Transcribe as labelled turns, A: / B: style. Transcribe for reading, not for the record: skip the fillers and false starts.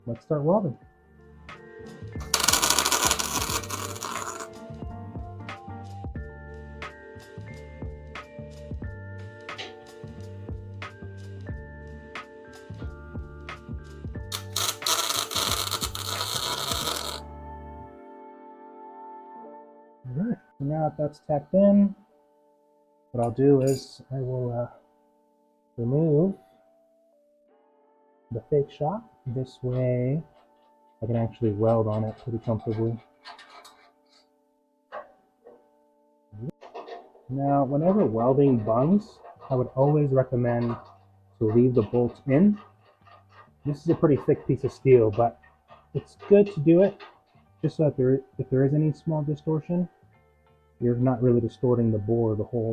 A: let's start welding. Alright, so now that that's tacked in, what I'll do is I will remove the fake shock. This way I can actually weld on it pretty comfortably. Now, whenever welding bungs, I would always recommend to leave the bolts in. This is a pretty thick piece of steel, but it's good to do it just so that if there is any small distortion, you're not really distorting the bore, the hole.